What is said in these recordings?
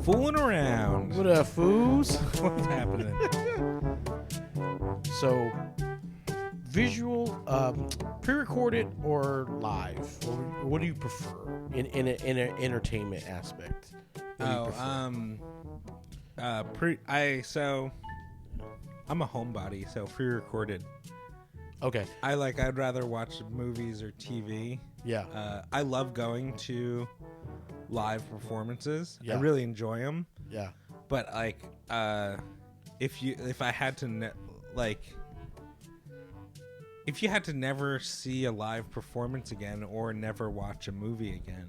Fooling around. What up, fools? What's happening? So, visual, pre-recorded or live? What do you prefer in an entertainment aspect? What do you prefer? So I'm a homebody, so pre-recorded. Okay. I'd rather watch movies or TV. Yeah. I love going to live performances. Yeah. I really enjoy them. Yeah. But if I had to if you had to never see a live performance again or never watch a movie again,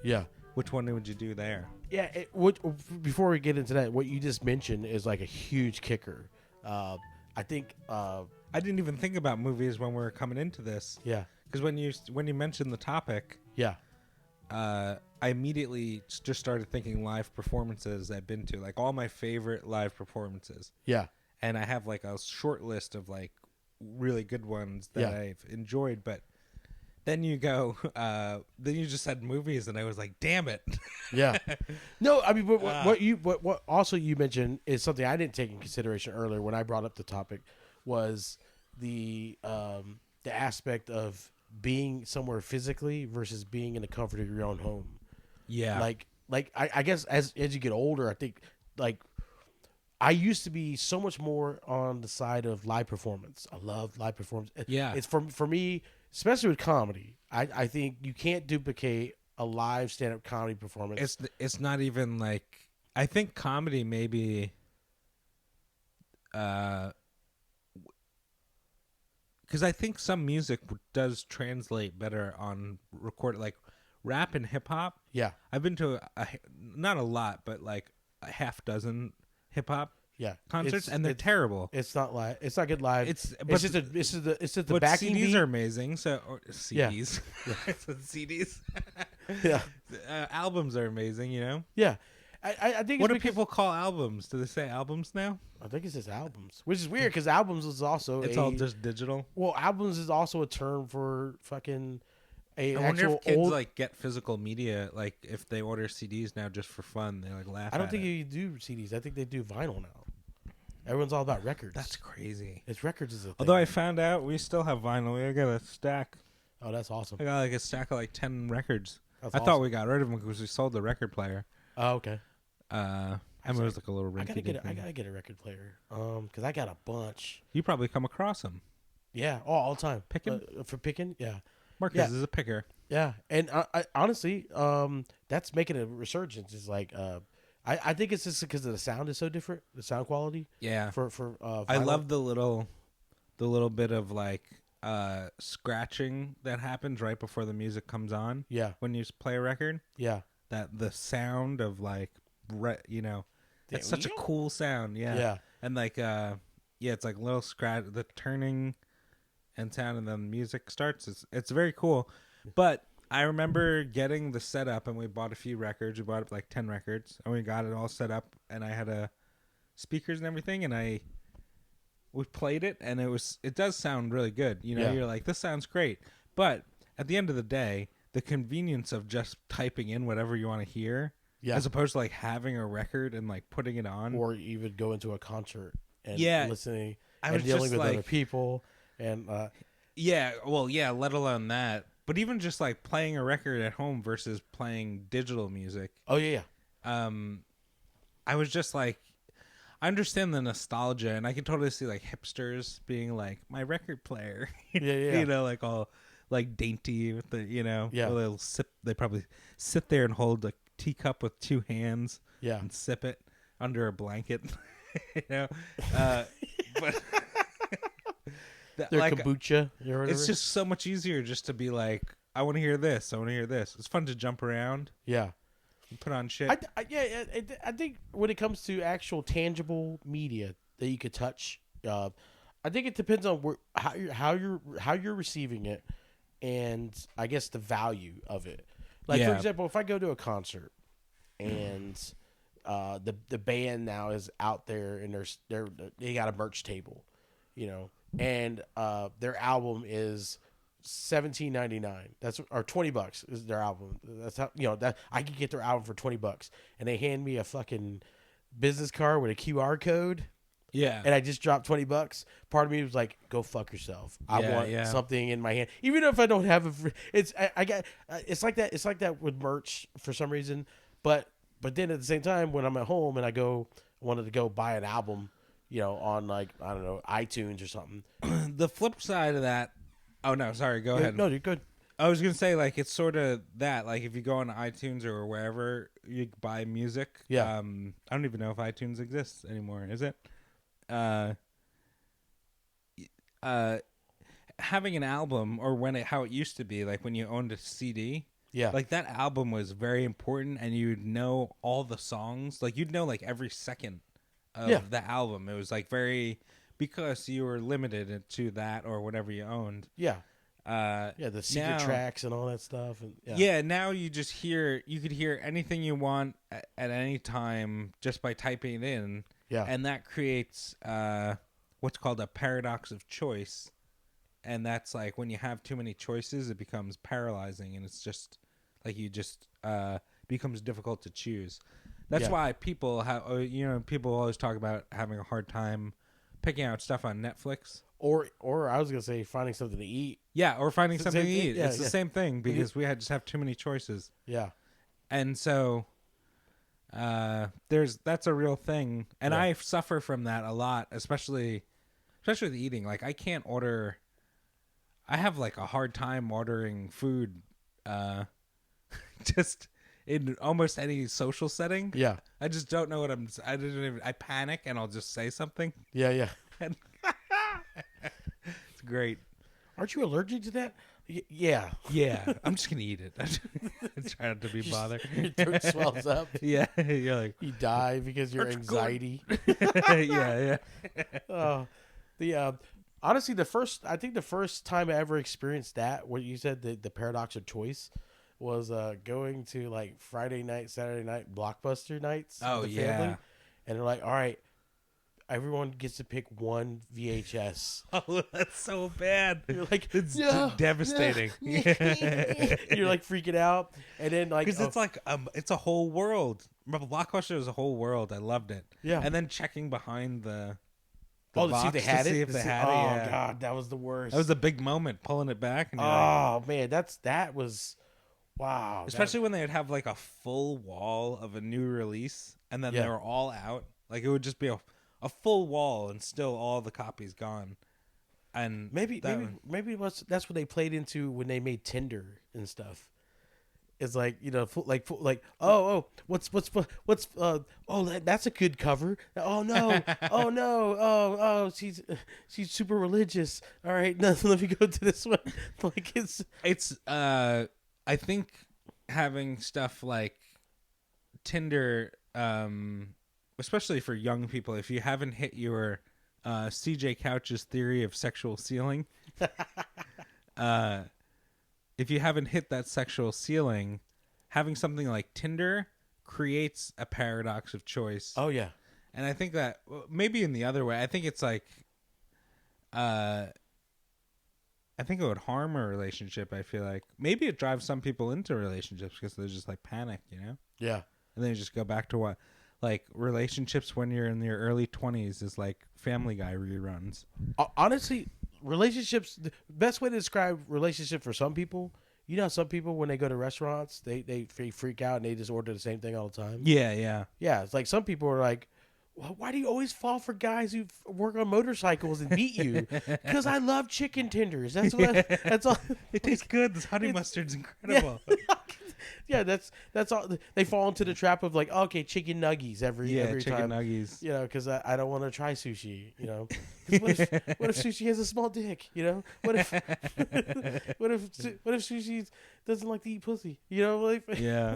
Yeah. which one would you do there? Yeah. Before we get into that, what you just mentioned is like a huge kicker. I think. I didn't even think about movies when we were coming into this. Yeah. Because when you mentioned the topic, Yeah. I immediately just started thinking live performances I've been to, like all my favorite live performances. Yeah. And I have like a short list of like really good ones that I've enjoyed. But then you go, then you just said movies, and I was like, damn it. Yeah. No, I mean, but what also you mentioned is something I didn't take in consideration earlier when I brought up the topic was the aspect of being somewhere physically versus being in the comfort of your own home. Yeah. Like I guess as you get older, I think like I used to be so much more on the side of live performance. I love live performance. Yeah. It's for me, especially with comedy. I think you can't duplicate a live stand-up comedy performance. It's not even like, I think comedy maybe because I think some music does translate better on record, like rap and hip hop. Yeah. I've been to not a lot, but like a half dozen hip hop concerts, and they're terrible. It's not live. It's not good live. It's just the But backing CDs beat. are amazing. So CDs, Yeah. CDs. Yeah. Albums are amazing. You know. Yeah. I think. What it's do people call albums? Do they say albums now? I think it's just albums, which is weird because albums is also all just digital. Well, albums is also a term for fucking I wonder if kids like get physical media, like if they order CDs now just for fun, they like laugh. I don't think you do CDs. I think they do vinyl now. Everyone's all about records. That's crazy. It's records is a thing. Although I found out we still have vinyl. I got a stack. Oh, that's awesome. I got like a stack of like 10 records. That's I awesome. thought we got rid of them because we sold the record player. Oh, okay. I mean, it was like a little rinky. I gotta get a record player. Because I got a bunch. You probably come across them. Yeah. Oh, all the time. Picking for picking. Yeah. Marcus is a picker. Yeah, and I honestly, that's making a resurgence. Is like, I think it's just because the sound is so different, the sound quality. Yeah. For I love the little bit of like scratching that happens right before the music comes on. Yeah. When you play a record. Yeah. That the sound of like, it's such a cool sound. Yeah. Yeah. And like, it's like little scratch, the turning and sound, and then the music starts. It's very cool. But I remember getting the setup, and we bought a few records. We bought up like 10 records, and we got it all set up, and I had speakers and everything, and we played it, and it does sound really good. You know, Yeah. You're like, this sounds great. But at the end of the day, the convenience of just typing in whatever you want to hear, as opposed to like having a record and like putting it on, or even going to a concert and listening and dealing with like, other people, and let alone that. But even just like playing a record at home versus playing digital music. Oh yeah. I was just like, I understand the nostalgia, and I can totally see like hipsters being like, my record player. Yeah. You know, like all like dainty with the, they'll sip. They probably sit there and hold a teacup with two hands. Yeah. And sip it under a blanket. But. Their kombucha or whatever. It's just so much easier just to be like, I want to hear this. I want to hear this. It's fun to jump around. Yeah. And put on shit. I think when it comes to actual tangible media that you could touch, I think it depends on how you're receiving it, and I guess the value of it. Like for example, if I go to a concert and the band now is out there and they got a merch table, and their album is $17.99. That's or $20 is their album. That's how that I could get their album for $20, and they hand me a fucking business card with a QR code, Yeah. and I just dropped $20. Part of me was like, "Go fuck yourself." I Yeah, want yeah. something in my hand, even if I don't have it's I got it's like that. It's like that with merch for some reason, but then at the same time, when I'm at home and I wanted to go buy an album, on like I don't know iTunes or something. The flip side of that. Oh no, sorry. Go ahead. No, you're good. I was gonna say like it's sort of that. Like if you go on iTunes or wherever you buy music. Yeah. I don't even know if iTunes exists anymore. Is it? Uh. Having an album or how it used to be, like when you owned a CD. Yeah. Like that album was very important, and you'd know all the songs. Like you'd know like every second of the album. It was like very because you were limited to that or whatever you owned. Yeah. The secret tracks and all that stuff. And now you could hear anything you want at any time just by typing it in. Yeah. And that creates what's called a paradox of choice. And that's like when you have too many choices, it becomes paralyzing, and it's just like becomes difficult to choose. That's why people people always talk about having a hard time picking out stuff on Netflix. Or I was gonna say finding something to eat. Yeah, or finding something to eat. Yeah, it's the same thing because we just have too many choices. Yeah. And so that's a real thing. And I suffer from that a lot, especially with eating. Like I can't order. I have like a hard time ordering food just in almost any social setting. Yeah. I just don't know I panic and I'll just say something. Yeah, yeah. It's great. Aren't you allergic to that? Yeah. Yeah. I'm just going to eat it. I'm trying not to be bothered. Your throat swells up. Yeah. You're like, you die because your anxiety. Yeah. Honestly, the first time I ever experienced that, what you said, the paradox of choice, was going to like Friday night, Saturday night, Blockbuster nights with the family. And they're like, all right, everyone gets to pick one VHS. Oh, that's so bad. You're like, it's devastating. You're like freaking out. And then like, because it's a whole world. Remember, Blockbuster was a whole world. I loved it. Yeah. And then checking behind the to box see if they had it. Yeah. God, that was the worst. That was a big moment, pulling it back. And man, that was wow. Especially when they would have like a full wall of a new release, and then they were all out. Like it would just be a full wall, and still all the copies gone. And maybe that's what they played into when they made Tinder and stuff. It's like that's a good cover. Oh no she's super religious. All right, no, let me go to this one. Like it's I think having stuff like Tinder, especially for young people, if you haven't hit your CJ Couch's theory of sexual ceiling. If you haven't hit that sexual ceiling, having something like Tinder creates a paradox of choice. Oh, yeah. And I think that maybe in the other way, I think it's like, I think it would harm a relationship. I feel like maybe it drives some people into relationships because they're just like panic, Yeah. And then you just go back to what, like relationships when you're in your early 20s is like Family Guy reruns. Honestly, relationships, the best way to describe relationship for some people, some people when they go to restaurants, they freak out and they just order the same thing all the time. Yeah. Yeah, it's like some people are like, well, why do you always fall for guys who work on motorcycles and beat you? Because I love chicken tenders. That's all. It tastes good. This honey mustard's incredible. Yeah, that's all. They fall into the trap of like, okay, chicken nuggies every chicken time. Nuggies. Because I don't want to try sushi. What if sushi has a small dick? What if what if sushi doesn't like to eat pussy? Yeah.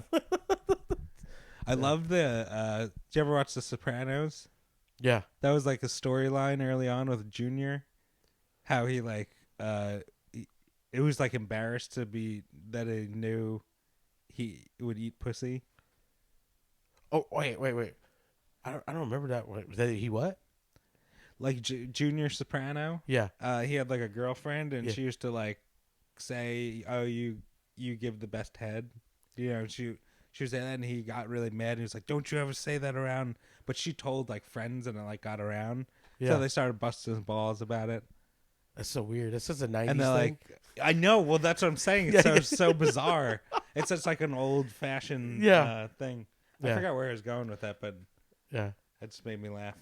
I love did you ever watch The Sopranos? Yeah. That was like a storyline early on with Junior. How he like it was like embarrassed to be that he knew he would eat pussy. Oh, wait. I don't remember that. Was that he what? Like Junior Soprano? Yeah. He had like a girlfriend and she used to like say, "Oh, you give the best head," she was saying that, and he got really mad. He was like, "Don't you ever say that around?" But she told like friends, and it like got around. So Yeah. they started busting his balls about it. That's so weird. That's such a And they're 90s thing. like, I know. Well, that's what I'm saying. It's Yeah, so bizarre. It's just like an old fashioned Yeah. thing. I Yeah. forgot where I was going with that, but Yeah. it just made me laugh.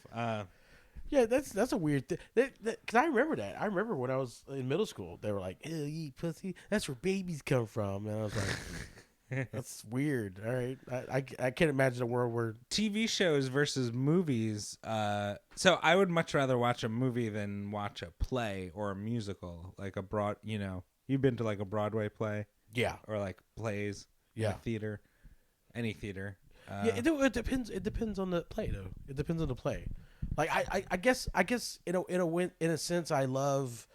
Yeah, that's a weird thing. Because I remember that. I remember when I was in middle school, they were like, "Ew, you eat pussy. That's where babies come from." And I was like, "That's weird." All right, I can't imagine a world where TV shows versus movies. So I would much rather watch a movie than watch a play or a musical, like a broad. You've been to like a Broadway play yeah, or like plays in yeah, a theater, any theater. yeah. It depends. It depends on the play, though. It depends on the play. Like I guess in a sense I love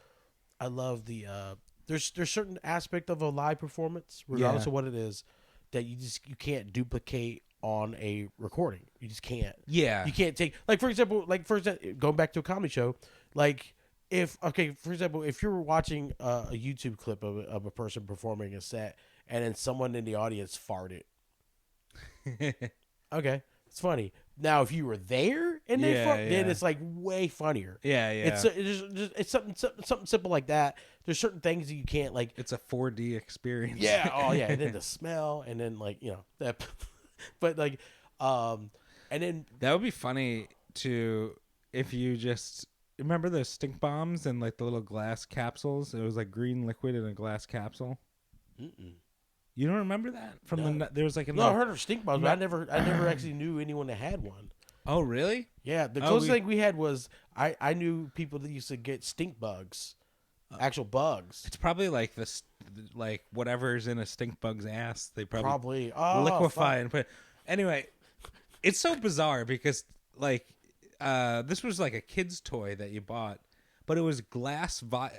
the there's certain aspect of a live performance, regardless Yeah. of what it is, that you can't duplicate on a recording. You just can't. Yeah. You can't take for example, going back to a comedy show, like for example, if you're watching a YouTube clip of a person performing a set and then someone in the audience farted, okay, it's funny. Now, if you were there and they Yeah, fart, then yeah. it's like way funnier. Yeah, It's something simple like that. There's certain things that you can't like. It's a 4D experience. Yeah. Oh yeah. And then the smell, and then that, but and then That would be funny if you just remember those stink bombs and like the little glass capsules. It was like green liquid in a glass capsule. mm-mm. You don't remember that No. there was like No, I heard of stink bombs, but I never actually knew anyone that had one. Oh really? Yeah, the closest thing we had was I knew people that used to get stink bugs, actual bugs. It's probably like this, like whatever's in a stink bug's ass. They Probably liquefy and put. Anyway, it's so bizarre because like this was like a kid's toy that you bought, but it was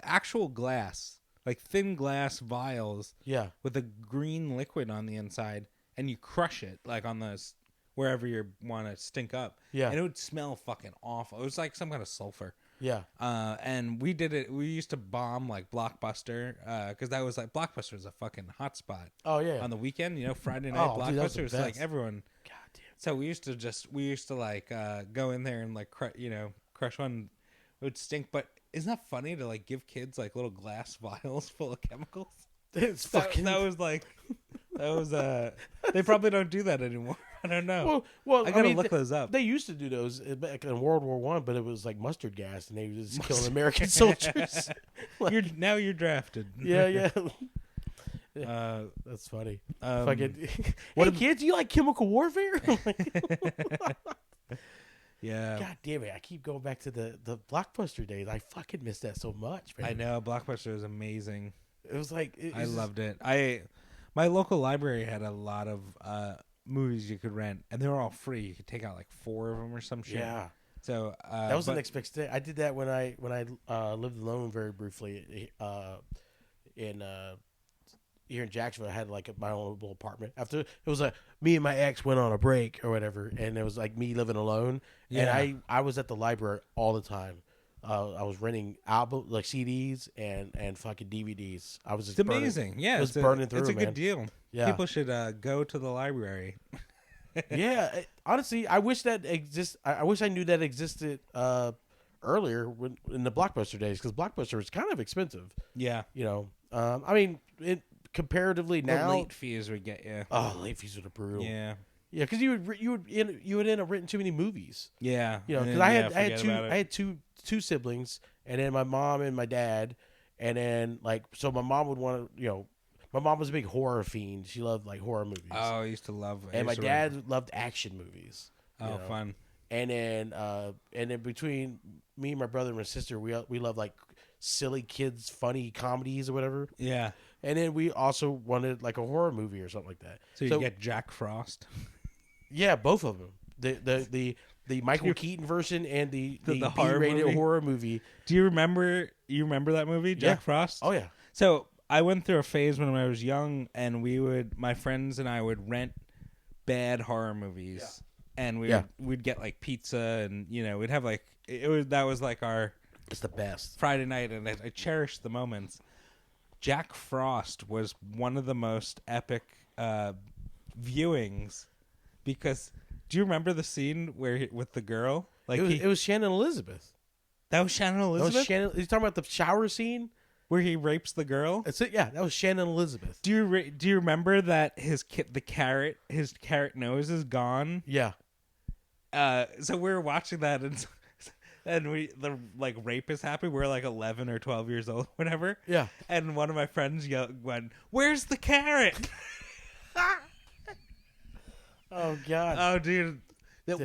actual glass, like thin glass vials. Yeah. With a green liquid on the inside, and you crush it like on wherever you want to stink up. Yeah. And it would smell fucking awful. It was like some kind of sulfur. Yeah. And we did it. We used to bomb like Blockbuster because that was like Blockbuster was a fucking hotspot. Oh yeah. On the weekend, Friday night Oh, dude, that was Blockbuster the was like best. everyone. God damn. So we used to like go in there and like crush one. It would stink, but isn't that funny to like give kids like little glass vials full of chemicals? It's That, fucking. that was like, that was they probably don't do that anymore. I don't know. Well, I gotta mean, look those up. They used to do those back in World War One, but it was like mustard gas, and they were just killing American soldiers. Like, You're drafted. yeah. Uh, That's funny. um, Fucking, hey kids, you like chemical warfare? yeah, God damn it! I keep going back to the Blockbuster days. I fucking miss that so much, man. I know Blockbuster was amazing. It was like I loved it. My local library had a lot of movies you could rent, and they were all free. You could take out like 4 of them or some shit. Yeah, So that was an unexpected. I did that when I lived alone very briefly in here in Jacksonville. I had like my own little apartment. After it was like me and my ex went on a break or whatever, and it was like me living alone. Yeah. And I was at the library all the time. I was renting album like CDs and fucking DVDs. I was just It's amazing. Yeah, was burning through. It's a man. good deal. Yeah. People should go to the library. Yeah, honestly, I wish that exists. I wish I knew that existed earlier in the Blockbuster days, because Blockbuster was kind of expensive. Yeah. I mean, comparatively now, The late fees would get you. late fees were brutal. Yeah. Yeah, because you would end up renting too many movies. Yeah. Because I had two siblings, and then my mom and my dad, and then so my mom would want to my mom was a big horror fiend. She loved like horror movies. Oh, I used to love. And my dad loved action movies. Oh, fun. And then between me and my brother and my sister, we love like silly kids, funny comedies or whatever. Yeah. And then we also wanted like a horror movie or something like that. So you get Jack Frost. Yeah, both of them. The Michael Keaton version and the horror B-rated movie? horror movie. Do you remember that movie, Jack Yeah. Frost? Oh yeah. So I went through a phase when I was young, and my friends and I would rent bad horror movies, and we'd get like pizza, and we'd have like that was like our It's the best. Friday night, and I cherished the moments. Jack Frost was one of the most epic viewings because do you remember the scene where with the girl? Like it was Shannon Elizabeth. that was Shannon That Elizabeth. was Shannon. He's talking about the shower scene. Where he rapes the girl. That's it. Yeah, that was Shannon Elizabeth. Do you remember that his carrot nose is gone? Yeah. So we were watching that and we the like rape is happening. We're like 11 or 12 years old, whatever. Yeah. And one of my friends went, "Where's the carrot?" Oh God. Oh, dude,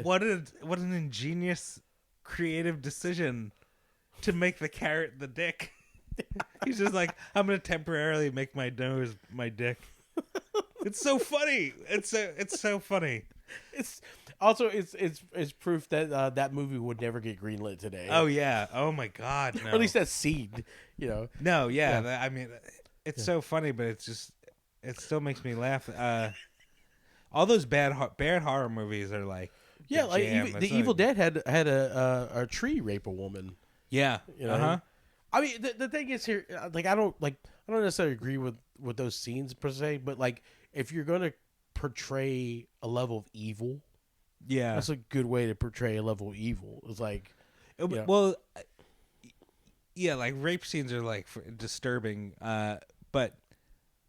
what an ingenious, creative decision to make the carrot the dick. He's just like, I'm gonna temporarily make my nose my dick. It's so funny. It's so funny. It's also it's proof that that movie would never get greenlit today. Oh yeah. Oh my God. No. Or at least that scene. You know. No. Yeah. Yeah. I mean, it's so funny, but it still makes me laugh. All those bad horror movies are like Like jam. even, It's the Evil Dead had a tree rape a woman. Yeah. You know. I mean, the thing is here, like I don't necessarily agree with those scenes per se, but like if you're gonna portray a level of evil, Yeah. that's a good way to portray a level of evil. It's like, yeah. Well, yeah, like rape scenes are like disturbing, but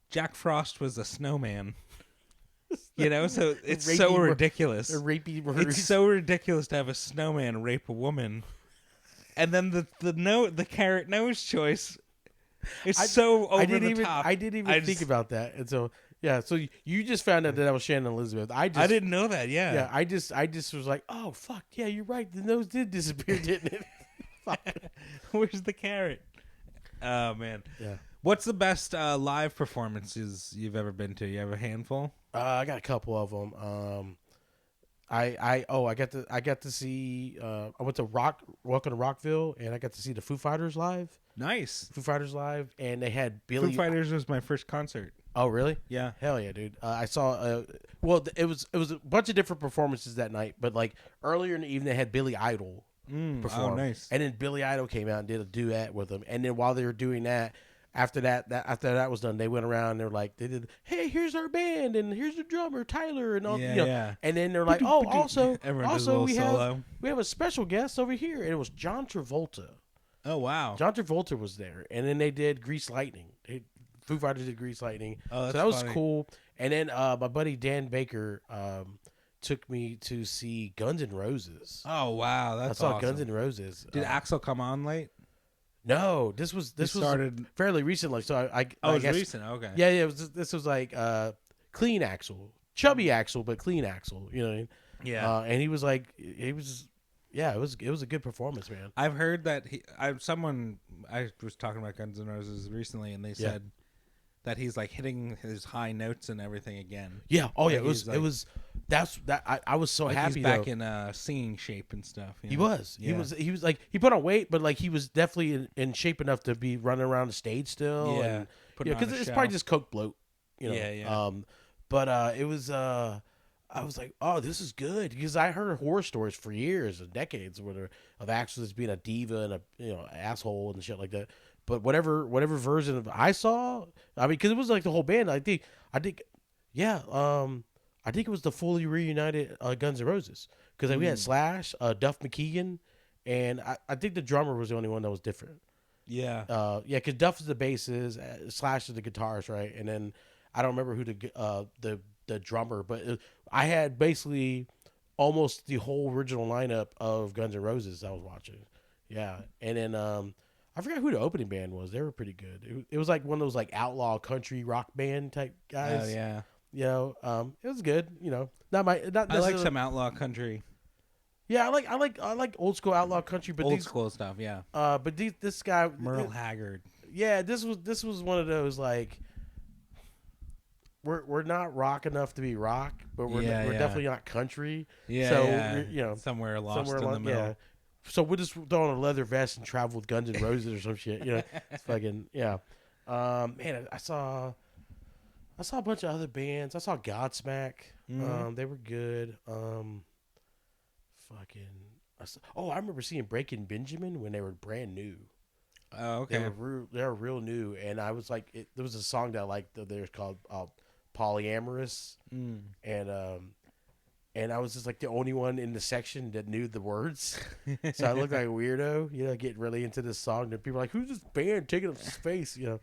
Jack Frost was a snowman. You know, so it's so ridiculous. Rapey murders. It's so ridiculous to have a snowman rape a woman. And then the carrot nose choice is so over the top. I didn't even think about that. And so yeah, so you just found out that was Shannon Elizabeth. I didn't know that. Yeah. Yeah, I just was like, oh fuck, yeah, you're right. The nose did disappear, didn't it? Fuck. Where's the carrot? Oh man. Yeah. What's the best live performances you've ever been to? You have a handful? I got a couple of them. I got to see. I went to Welcome to Rockville, and I got to see the Foo Fighters live. Nice. Foo Fighters live, and they had Billy. Foo Fighters was my first concert. Oh, really? Yeah. Hell yeah, dude. I saw. Well, it was a bunch of different performances that night, but like earlier in the evening, they had Billy Idol perform. Oh, nice. And then Billy Idol came out and did a duet with him, and then while they were doing that. After that was done, they went around. They were like, they did, hey, here's our band, and here's the drummer Tyler, and all. Yeah, you know. yeah. And then they're like, oh, also we solo. have a special guest over here, and it was John Travolta. Oh wow, John Travolta was there, and then they did Grease Lightning. Foo Fighters did Grease Lightning, oh, that's so that was funny. cool. And then my buddy Dan Baker took me to see Guns N' Roses. Oh wow, that's I saw awesome. Guns N' Roses. Did Axel come on late? No, this was started fairly recently. So I it was guess, recent. Okay. Yeah. This was like clean Axel, chubby Axel, but clean Axel. You know what I mean? Yeah. And he was like, it was a good performance, man. I've heard that I was talking about Guns N' Roses recently, and they said that he's like hitting his high notes and everything again. Yeah. Oh yeah. Like I was so like happy he's back though. in singing shape and stuff. You He know? was. Yeah. He was like he put on weight, but like he was definitely in shape enough to be running around the stage still. Yeah. And, Putting on because a it's show. probably just coke bloat. You know. Yeah. But it was. I was like, oh, this is good because I heard horror stories for years and decades of actors being a diva and a asshole and shit like that. But whatever version of I saw, I mean, because it was like the whole band. I think, yeah. I think it was the fully reunited Guns N' Roses because we had Slash, Duff McKagan, and I think the drummer was the only one that was different. Yeah. Because Duff is the basses, Slash is the guitars, right? And then I don't remember who the drummer, but I had basically almost the whole original lineup of Guns N' Roses I was watching. Yeah, and then I forgot who the opening band was. They were pretty good. It was like one of those like outlaw country rock band type guys. Oh yeah. You know, it was good. You know, not I like some outlaw country. Yeah, I like old school outlaw country, but Old school stuff. Yeah. But this guy Merle Haggard. Yeah, this was one of those like we're not rock enough to be rock, but we're definitely not country. Yeah. So yeah. we're, somewhere lost in the middle. Yeah. So we'll just throw on a leather vest and travel with Guns N' Roses or some shit. You know, it's fucking yeah. Man, I saw a bunch of other bands. I saw Godsmack. They were good. I remember seeing Breaking Benjamin when they were brand new. Oh, They okay. were they were real new, and I was like, there was a song that I liked. They're called "Polyamorous," Mm. and and I was just like the only one in the section that knew the words. So I looked like a weirdo, getting really into this song. And people were like, "Who's this band taking up space?" Um,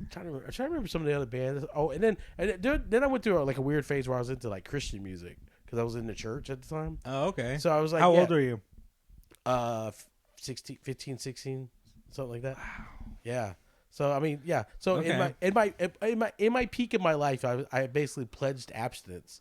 I'm trying to remember some of the other bands. Oh, then I went through like a weird phase where I was into like Christian music because I was in the church at the time. Oh, okay. So I was like, How yeah, old are you? 16, 15, 16, something like that. Yeah. So I mean, yeah. So Okay. in my peak of my life, I basically pledged abstinence.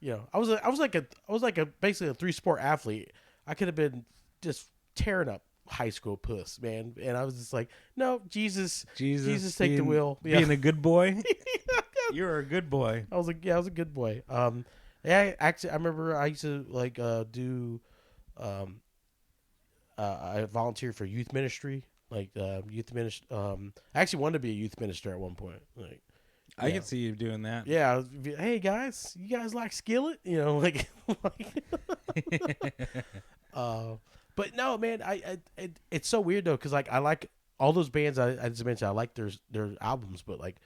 I was like a basically a 3-sport athlete. I could have been just tearing up high school puss, man. And I was just like, no, Jesus, take the wheel. Yeah. Being a good boy. You're a good boy. I was like, yeah, I was a good boy. Yeah, actually, I remember I used to like do um I volunteered for youth ministry, like youth ministry. I actually wanted to be a youth minister at one point. Like, I can see you doing that. yeah. Hey guys, you guys like Skillet? Like, uh, but no, man. It's so weird though, because like I like all those bands I just mentioned. I like their albums, but like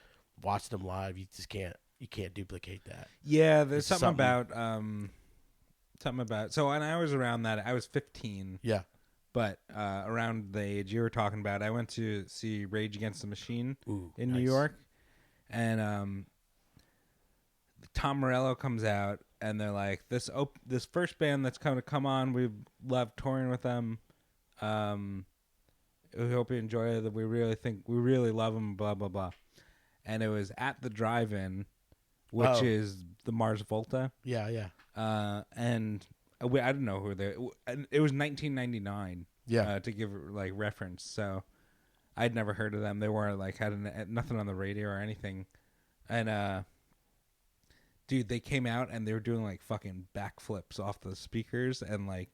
watching them live, you can't duplicate that. Yeah, there's It's something about so when I was around that, I was 15, Yeah. but around the age you were talking about, I went to see Rage Against the Machine Ooh, in New nice. York, and Tom Morello comes out, and they're like, this first band that's going to come on, we love touring with them. We hope you enjoy it. We really love them. Blah blah blah. And it was at the drive-in, which Oh. is the Mars Volta. Yeah, yeah. And I don't know who they. It was 1999. Yeah. To give like reference, so I'd never heard of them. They weren't like had nothing on the radio or anything, and dude, they came out and they were doing like fucking backflips off the speakers, and like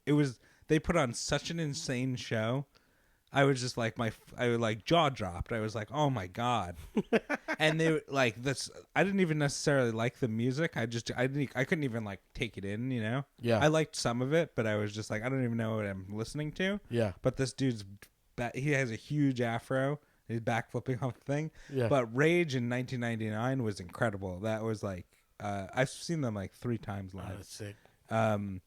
they put on such an insane show. I was just like I was like jaw dropped. I was like, oh my god. And they like this. I didn't even necessarily like the music. I couldn't even like take it in. Yeah. I liked some of it, but I was just like, I don't even know what I'm listening to. Yeah. But this dude's he has a huge afro. He's backflipping off the thing. Yeah. But Rage in 1999 was incredible. That was like I've seen them like 3 times Oh, live. that's sick. Um,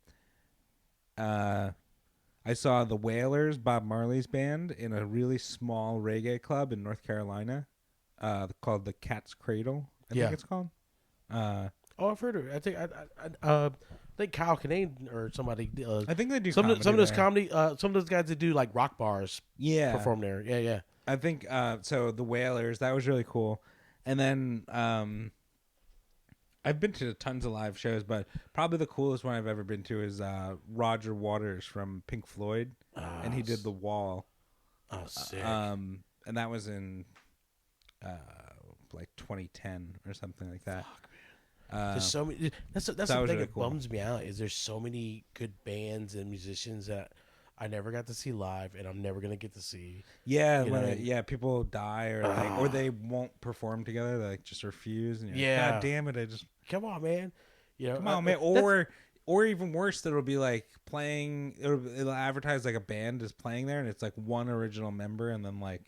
I saw the Wailers, Bob Marley's band, in a really small reggae club in North Carolina, called the Cat's Cradle. I think it's called. Oh, I've heard of it. I think think Kyle Kinane or somebody. I think they do some of those there. comedy. Some of those guys that do like rock bars. Yeah, Perform there. Yeah, yeah. I think so. The Wailers, that was really cool, and then I've been to tons of live shows, but probably the coolest one I've ever been to is Roger Waters from Pink Floyd, and he did The Wall. Oh, sick. And that was in like 2010 or something like that. Fuck, man. There's so many. That's the thing really that cool. bums me out is there's so many good bands and musicians that I never got to see live, and I'm never gonna get to see. Yeah, You know what I mean? yeah, people die or they won't perform together. They like just refuse. And you're like, Yeah. God damn it! I just Come on, man. come on, man. Or even worse, it'll be like playing. It'll advertise like a band is playing there, and it's like one original member, and then like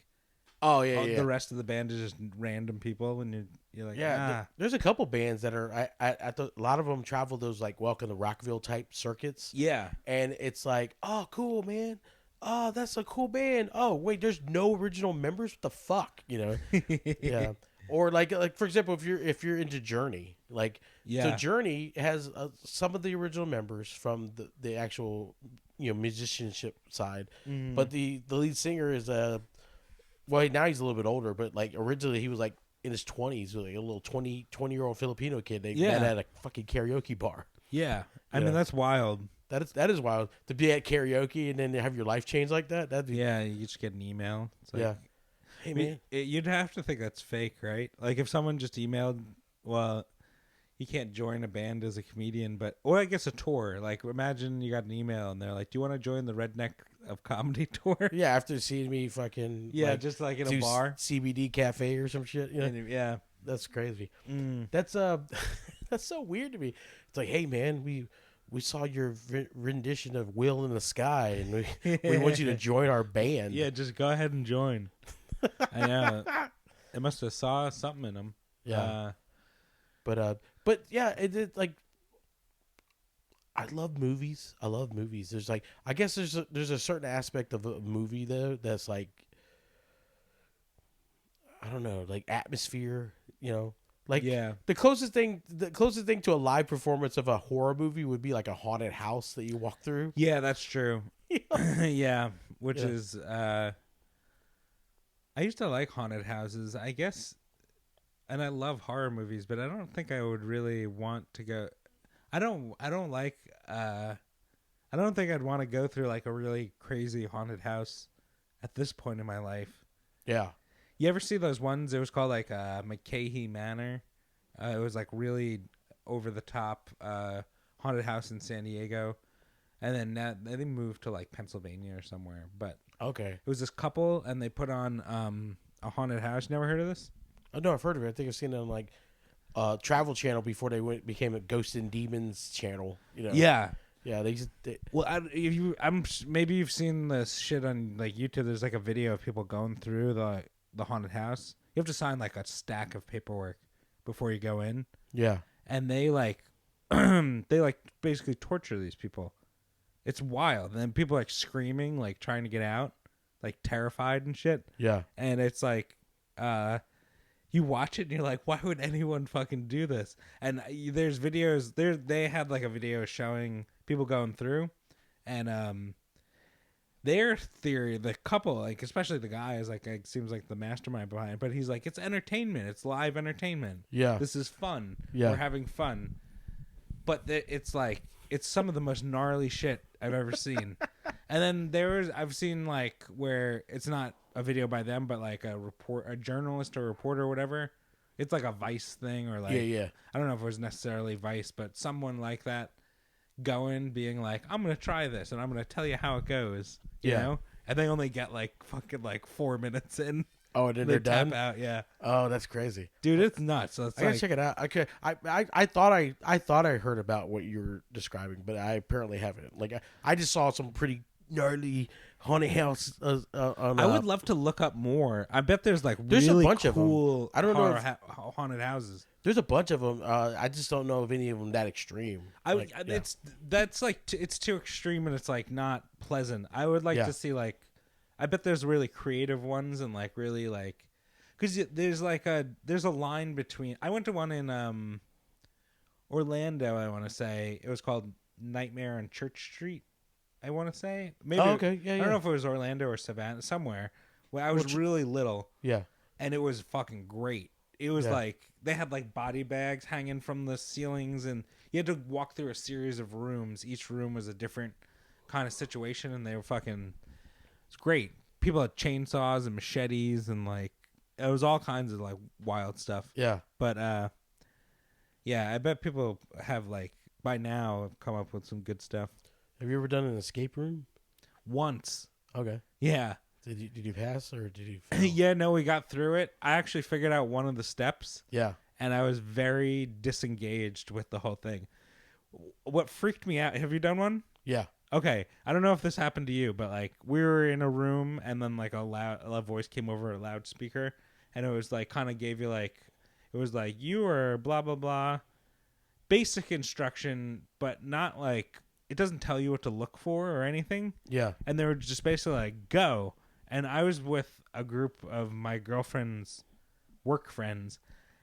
the rest of the band is just random people, and you're like, Yeah, there's a couple bands that are. A lot of them travel those like Welcome to Rockville type circuits. yeah, And it's like, oh, cool, man. Oh, that's a cool band. Oh, wait, there's no original members. What the fuck, Yeah. Or like for example, if you're into Journey, like so Journey has some of the original members from the actual musicianship side, but the lead singer is well, now he's a little bit older, but like originally he was like in his 20s, like a little 20-year-old Filipino kid. They met at a fucking karaoke bar. yeah. I mean, that's wild. That is wild to be at karaoke and then have your life change like that. That'd be, Yeah, you just get an email. It's like, yeah. Hey, man. You'd have to think that's fake, right? Like if someone just emailed, well, you can't join a band as a comedian, or I guess a tour. Like imagine you got an email and they're like, "Do you want to join the Redneck of Comedy tour?" Yeah, after seeing me fucking just like in a do bar, CBD cafe or some shit. yeah. That's crazy. That's that's so weird to me. It's like, hey man, we saw your rendition of Wheel in the Sky, and we want you to join our band. Yeah, just go ahead and join. I know. It must have saw something in them. Yeah. But yeah, like, I love movies. I love movies. There's like, I guess there's a certain aspect of a movie though that's like, I don't know, like atmosphere, like Yeah. the closest thing to a live performance of a horror movie would be like a haunted house that you walk through. Yeah, that's true. Yeah, which Yeah. is I used to like haunted houses, I guess, and I love horror movies, but I don't think I would really want to go. I don't like I don't think I'd want to go through like a really crazy haunted house at this point in my life. Yeah. You ever see those ones? It was called like McCahey Manor. It was like really over the top haunted house in San Diego, and then they moved to like Pennsylvania or somewhere. But Okay. it was this couple, and they put on a haunted house. Never heard of this? Oh no, I've heard of it. I think I've seen it on like Travel Channel before they became a Ghosts and Demons channel. Yeah. Yeah. Well, maybe you've seen this shit on like YouTube. There's like a video of people going through the haunted house. You have to sign like a stack of paperwork before you go in, Yeah. and they like they like basically torture these people. It's wild. And then people like screaming, like trying to get out, like terrified and shit. Yeah. And it's like you watch it and you're like, why would anyone fucking do this? And there's videos there. They had like a video showing people going through, and their theory, the couple, like especially the guy, is like seems like the mastermind behind it. But he's like, it's entertainment. It's live entertainment. Yeah. This is fun. Yeah. We're having fun. But it's like it's some of the most gnarly shit I've ever seen. And then I've seen like where it's not a video by them, but like a journalist or reporter or whatever. It's like a Vice thing or like Yeah. I don't know if it was necessarily Vice, but someone like that being like, I'm gonna try this and I'm gonna tell you how it goes. You know? And they only get like fucking like 4 minutes in. Oh, and then They they're done. tap out, yeah. Oh, that's crazy, Dude. It's nuts. So it's I gotta like, check it out. Okay, I thought I heard about what you're describing, but I apparently haven't. Like I just saw some pretty gnarly haunted house. I would love to look up more. I bet there's like There's a really bunch of 'em. cool I don't know haunted houses. There's a bunch of them. I just don't know of any of them that extreme. It's too extreme and it's like not pleasant. I would like Yeah. to see like, I bet there's really creative ones and like really like, because there's a line between. I went to one in Orlando. I want to say it was called Nightmare on Church Street. I want to say maybe. Oh, okay. Yeah, I don't know if it was Orlando or Savannah somewhere. Well, I was really little. Yeah. And it was fucking great. It was Yeah. like they had like body bags hanging from the ceilings, and you had to walk through a series of rooms. Each room was a different kind of situation, and they were fucking. It's great. People had chainsaws and machetes, and like it was all kinds of like wild stuff. Yeah. But yeah, I bet people have like by now have come up with some good stuff. Have you ever done an escape room? Once, Okay. yeah. Did you pass or did you fail? Yeah, no, we got through it. I actually figured out one of the steps. Yeah. And I was very disengaged with the whole thing. What freaked me out, have you done one? Yeah. Okay, I don't know if this happened to you, but like we were in a room and then like a voice came over a loudspeaker and it was like kind of gave you like, it was like you are blah blah blah, basic instruction, but not like it doesn't tell you what to look for or anything. Yeah. And they were just basically like go. And I was with a group of my girlfriend's work friends,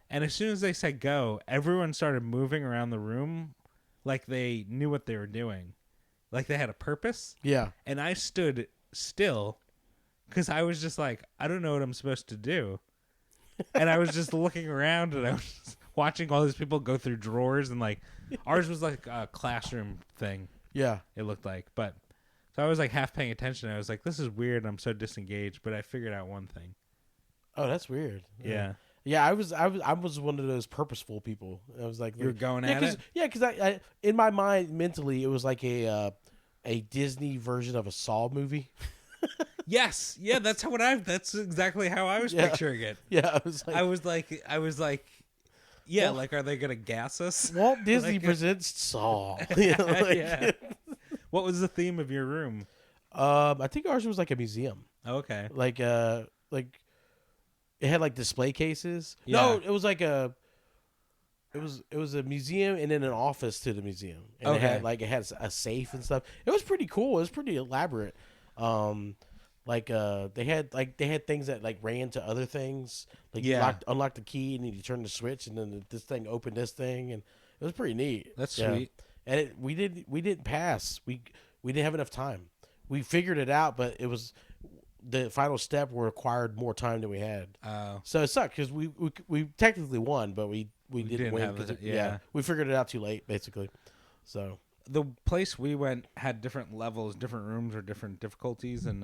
and as soon as they said go, everyone started moving around the room like they knew what they were doing. Like they had a purpose. Yeah. And I stood still because I was just like, I don't know what I'm supposed to do. And I was just looking around and I was just watching all these people go through drawers, and like ours was like a classroom thing. Yeah. It looked like, but so I was like half paying attention. I was like, this is weird. I'm so disengaged, but I figured out one thing. Oh, that's weird. Yeah. Yeah, I was one of those purposeful people. I was like, You were going yeah, at it? Yeah, because I in my mind mentally it was like a Disney version of a Saw movie. Yes. Yeah, that's exactly how I was Yeah. picturing it. Yeah, I was like, I was like Yeah, like, are they gonna gas us? Walt Disney Like, presents Saw. You know, like, yeah. What was the theme of your room? I think ours was like a museum. Okay. Like it had like display cases. No, Yeah. it was like it was a museum and then an office to the museum, and Okay. it had a safe and stuff. It was pretty cool. It was pretty elaborate. They had things that like ran to other things. Like you Yeah. unlocked the key and then you turn the switch and then this thing opened this thing, and it was pretty neat. That's Yeah. sweet. And we didn't pass. We didn't have enough time. We figured it out, but it was the final step required more time than we had. Oh. So it sucked because we technically won, but we didn't win have because it, yeah. we figured it out too late basically. So The place we went had different levels, different rooms, or different difficulties, and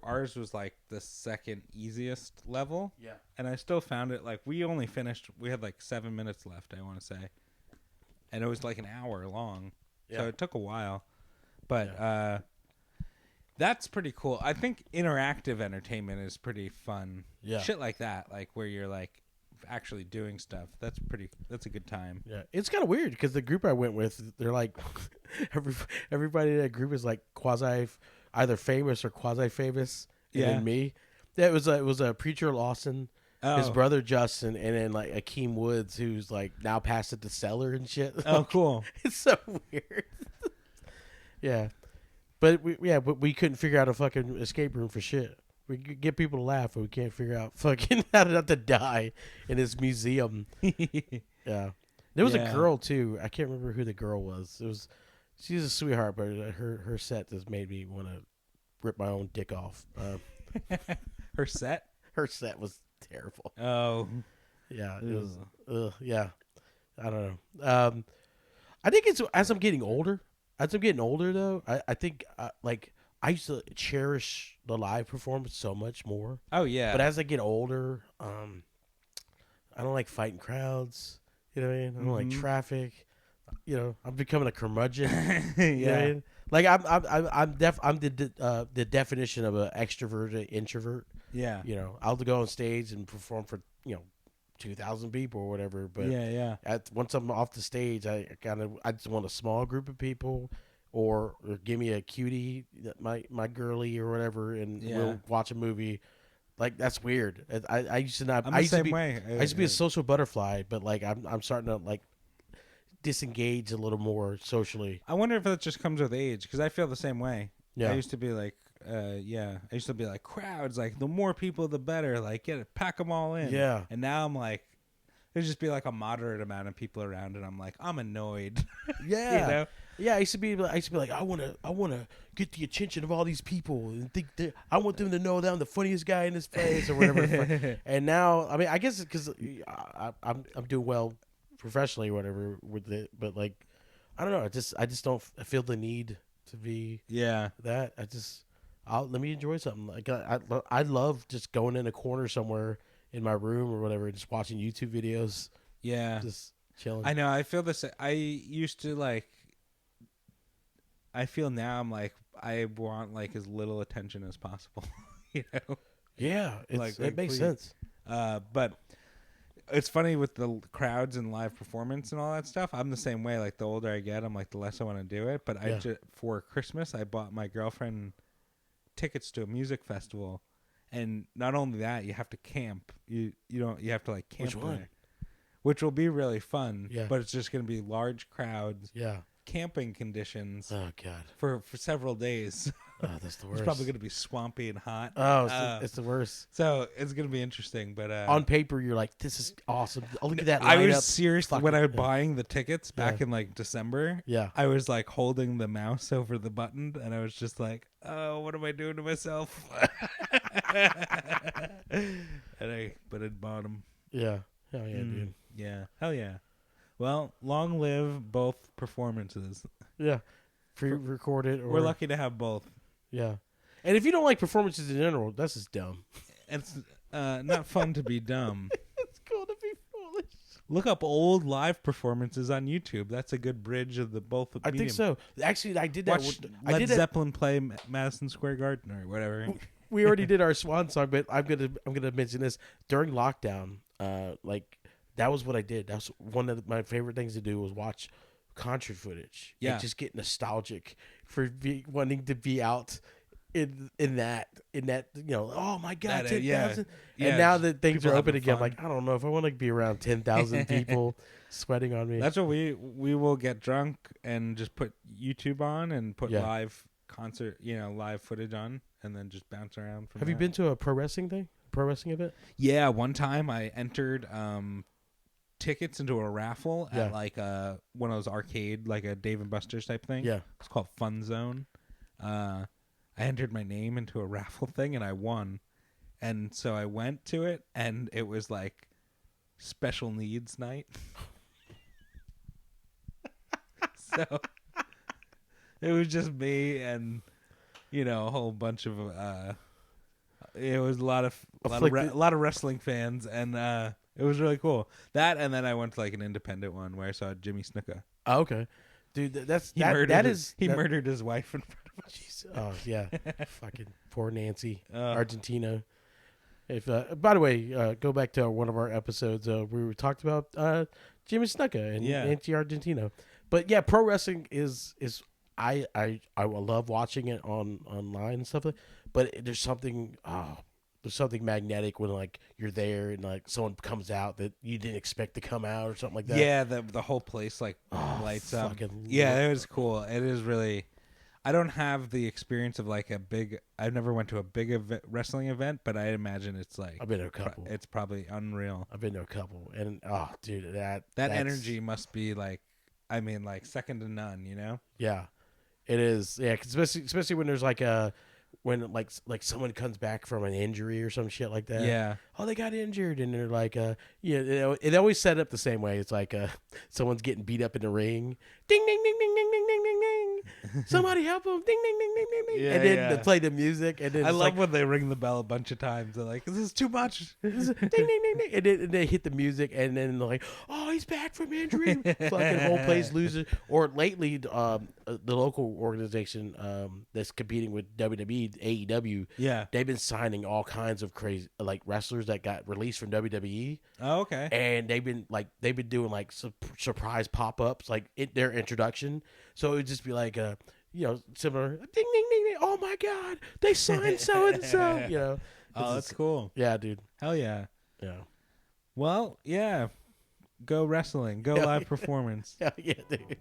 ours was like the second easiest level. yeah, And I still found it like we only finished. We had like 7 minutes left, I want to say, and it was like an hour long, so Yeah. it took a while. But that's pretty cool. I think interactive entertainment is pretty fun. Yeah. Shit like that, like where you're like actually doing stuff. That's a good time. yeah. It's kind of weird because the group I went with, they're like everybody in that group is like quasi either famous or quasi famous. And Yeah. then me. Yeah, it was a Preacher Lawson, his Oh. brother Justin, and then like Akeem Woods, who's like now passed at the cellar and shit. Oh, cool. It's so weird. Yeah, but we couldn't figure out a fucking escape room for shit. We could get people to laugh, but we can't figure out fucking how not to die in this museum. Yeah, there was a Yeah. girl too. I can't remember who the girl was. She's a sweetheart, but her set just made me want to rip my own dick off. Her set. Her set was terrible. Oh. Yeah, it was. Yeah, I don't know. I think it's as I'm getting older. As I'm getting older, though, I think like I used to cherish the live performance so much more. Oh yeah. But as I get older, I don't like fighting crowds. You know what I mean? I don't like traffic. You know, I'm becoming a curmudgeon. yeah. You know what I mean? Like I'm the definition of an extroverted introvert. Yeah. You know, I'll go on stage and perform for 2,000 people or whatever. But Yeah. once I'm off the stage, I just want a small group of people, or give me a cutie, my girly or whatever, and we'll watch a movie. Like that's weird. I used to not. I'm I the used to same be. way. I used to be a social butterfly, but like I'm starting to like disengage a little more socially. I wonder if that just comes with age, because I feel the same way. Yeah. I used to be like, I used to be like crowds, like the more people, the better. Like pack them all in. Yeah. And now I'm like, there's just be like a moderate amount of people around, and I'm like, I'm annoyed. Yeah. You know? Yeah, I used to be like, I want to get the attention of all these people and think that I want them to know that I'm the funniest guy in this place or whatever. And now, I mean, I guess because I'm doing well professionally or whatever with it, but like, I don't know. I just don't feel the need to be Yeah. that. Let me enjoy something. Like I love just going in a corner somewhere in my room or whatever, and just watching YouTube videos, Yeah. just chilling. I know. I feel the same. I used to like. I feel now I'm like I want like as little attention as possible. You know. Yeah, Like, it makes please. sense. But it's funny with the crowds and live performance and all that stuff. I'm the same way. Like the older I get, I'm like the less I want to do it. But for Christmas, I bought my girlfriend tickets to a music festival, and not only that, you have to camp. You have to like camp. Which one? there, which will be really fun. Yeah. But it's just going to be large crowds, Yeah. camping conditions Oh God. for several days. Oh, that's the worst. It's probably going to be swampy and hot. Oh, it's the worst. So it's going to be interesting. But On paper, you're like, this is awesome. Oh, look at that. I lineup. was serious Fuck when it. I was buying the tickets back in like December. Yeah. I was like holding the mouse over the button, and I was just like, "Oh, what am I doing to myself?" But I bought them. Yeah. Hell yeah, dude. Yeah, hell yeah. Well, long live both performances. Yeah. Pre-recorded. Or, We're lucky to have both. Yeah. And if you don't like performances in general, that's just dumb. It's not fun to be dumb. It's cool to be foolish. Look up old live performances on YouTube. That's a good bridge of the both. I think so. Actually, I did that. Watch I Led did that. Zeppelin play Madison Square Garden or whatever. We already did our swan song, but I'm gonna mention this during lockdown. Like that was what I did. That's one of my favorite things to do was watch concert footage. Yeah. And just get nostalgic for wanting to be out in that oh my god, That, 10,000. yeah. And Yeah, now just that things people are open having again, I'm fun. like, I don't know if I want to be around 10,000 people sweating on me. That's what we will get drunk and just put YouTube on and put Yeah. live concert, live footage on, and then just bounce around from Have you that. been to a pro wrestling event? Yeah, one time I entered tickets into a raffle Yeah. at like one of those arcade, like a Dave and Buster's type thing. Yeah. It's called Fun Zone. I entered my name into a raffle thing and I won. And so I went to it and it was like special needs night. So it was just me and a whole bunch of it was a lot of wrestling fans, and it was really cool. That, and then I went to like an independent one where I saw Jimmy Snuka. Oh, okay. Dude, He murdered his wife in front of us. Jeez. Oh yeah, fucking poor Nancy, Uh. Argentina. If by the way, go back to one of our episodes where we talked about Jimmy Snuka and Yeah. Nancy Argentina. But yeah, pro wrestling is I love watching it online and stuff. But there's something magnetic when like you're there and like someone comes out that you didn't expect to come out or something like that. Yeah, the whole place like lights up. Yeah, it was cool. It is really. I don't have the experience of like I've never went to a big wrestling event, but I imagine it's like I've been to a couple. It's probably unreal. I've been to a couple, and dude, That energy must be like, like second to none. Yeah, it is. Yeah, 'cause especially when there's like when someone comes back from an injury or some shit like that. Yeah. Oh, they got injured, and they're like, it always set up the same way. It's like someone's getting beat up in the ring. Ding ding ding ding ding ding ding ding ding. Somebody help them. Ding ding ding ding ding ding. Yeah, and then yeah. they play the music, and then I it's love like, when they ring the bell a bunch of times. They're like, "This is too much." ding ding ding ding, and then they hit the music, and then they're like, "Oh, he's back from injury." Fucking whole place loses. Or lately, the local organization that's competing with WWE, AEW, Yeah. they've been signing all kinds of crazy like wrestlers that got released from WWE, Oh, okay. and they've been doing like surprise pop ups like their introduction. So it would just be like similar ding ding ding ding. Oh my god, they signed so and so. Oh, that's cool. Yeah, dude. Hell yeah. Yeah. Well, yeah. Go wrestling. Go live performance. Yeah, dude.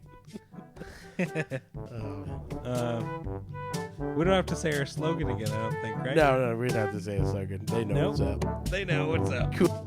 We don't have to say our slogan again, I don't think, right? No, we don't have to say a slogan. They know Nope. what's up. They know what's up. Cool.